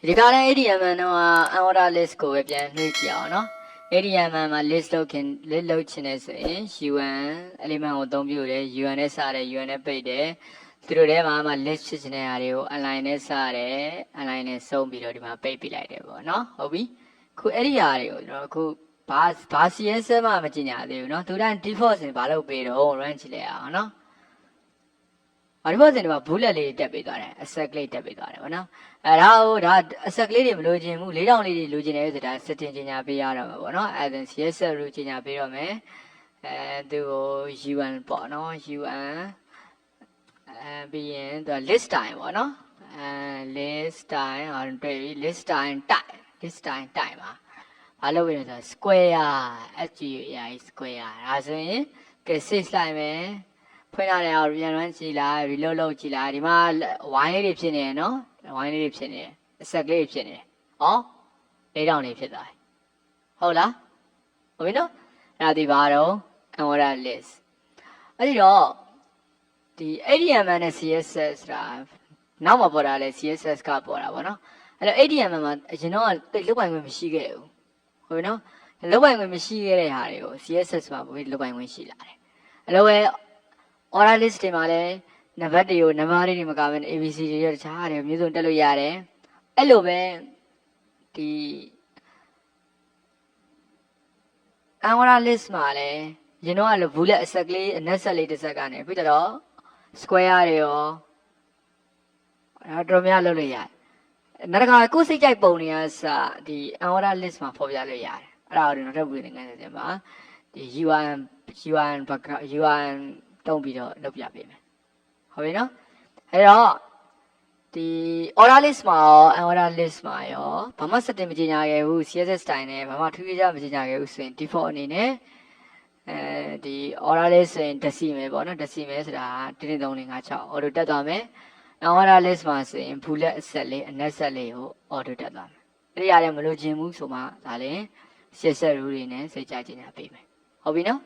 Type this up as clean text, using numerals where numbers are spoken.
ဒီကနေ့ ADM တော့ order list ကိုပဲပြန်နှွှေ့ကြည့်အောင်နော် ADM မှာ list လုပ်ချင်တယ်ဆိုရင် UN element ကိုအသုံးပြုတယ် UN နဲ့စတယ် UN နဲ့ပိတ်တယ်သူတို့ထဲမှာ list ဖြစ်နေတဲ့ဟာတွေကို align နဲ့စတယ် align နဲ့ဆုံးပြီးတော့ဒီမှာပိတ်ပြလိုက်တယ်ပေါ့နော်ဟုတ်ပြီခုအဲ့ဒီဟာတွေကိုကျွန်တော်ခုဘာ CSS မှမကြည့်ညာသေးဘူးနော်သူတိုင်း default ဆိုရင်ဘာလုပ်ပေးတော့ run ကြည့်လိုက်အောင်နော်ဒီဘောစင်တွေမှာ bullet လေးတက်ပေးသွားတယ် asset လေးတက်ပေးသွားတယ်ဗောနော်အဲဒါ asset လေးတွေမလိုချင်ဘူး4000လေးတွေလိုချင်တယ်ဆိုတာ setting ကြီးညာပေးရတော့မှာဗောနော်အဲဒါ CSS လို့ကြီးညာပေးတော့မယ်သူကို UN ပေါ့နော် UN ပြီးရင်သူက list time ဗောနော်list time ဟောတွေ့ပြီ list time type မှာဘာလုပ်ရလဲဆိုတော့ square square ဒါဆိုရင်ကဲ six လိုက်မယ်ဖွင့်ရတယ်အောင်ပြန်run ကြည့်လိုက် reload လုပ်ကြည့်လိုက်ဒီမှာ wine လေးတွေဖြစ်နေတယ်နော် wine လေးတွေဖြစ်နေတယ် asset လေးတွေဖြစ်နေတယ်ဟော4000လေးဖြစ်သွားတယ်ဟုတ်လားဟုတ်ပြီနော်အဲ့ဒါဒီပါတော့ order list အဲ့ဒီတော့ဒီ ADM နဲ့ CSS ဆိုတာနောက်မှာပေါ်တာလဲ CSS ကပေါ်တာဗောနော်အဲ့တော့ ADM မှာအရင်တော့တိတ်လုတ်ပိုင်ခွင့်မရှိခဲ့ဘူးဟုတ်ပြီနော်လုတ်ပိုင်ခွင့်မရှိခဲ့တဲ့ဟာတွေကို CSS မှာပိုပြီးလုတ်ပိုင်ခွင့်ရှိလာတယ်အဲ့လိုပဲorder list တွေမှာလည်းနံပါတ်တွေကိုနံပါတ်တွေမကဘဲ ABC တွေရောတခြားတွေမျိုးစုံတက်လို့ရတယ်အဲ့လိုပဲဒီ order list မှာလည်းရင်တော့အဲ့လို bullet asset ကလေးအနက်ဆက်လေးတစ်ဆက်ကနေပြီးတော့ square တွေရောတော်များလုပ်လို့ရတယ်နောက်တစ်ခါကိုယ်စိတ်ကြိုက်ပုံတွေကစဒီ order list မှာဖော်ပြလို့ရတယ်အဲ့ဒါကိုနောက်ထပ်ဝင်နေတယ်မှာဒီ UN တုံးပြီးတော့လုပ်ပြပေးမယ်ဟုတ်ပြီနော်အဲ့တော့ဒီ order list မှာရော order list မှာရောဘာမှ setting မကြေညာခဲ့ဘူး CSS style နဲ့ဘာမှထူးခြားကြမကြေညာခဲ့ဘူးဆိုရင် default အနေနဲ့ဒီ order list ဆိုရင် decimal ပေါ့နော် decimal ဆိုတာ12356 auto တက်သွားမယ် order list မှာဆိုရင် bullet asset လေးအနက်ဆက်လေးကို auto တက်သွားမယ်အဲ့ဒီရတယ်မလို့ခြင်းဘူးဆိုမှဒါလည်း CSS rule တွေနဲ့စိတ်ကြကြေညာပေးမယ်ဟုတ်ပြီနော်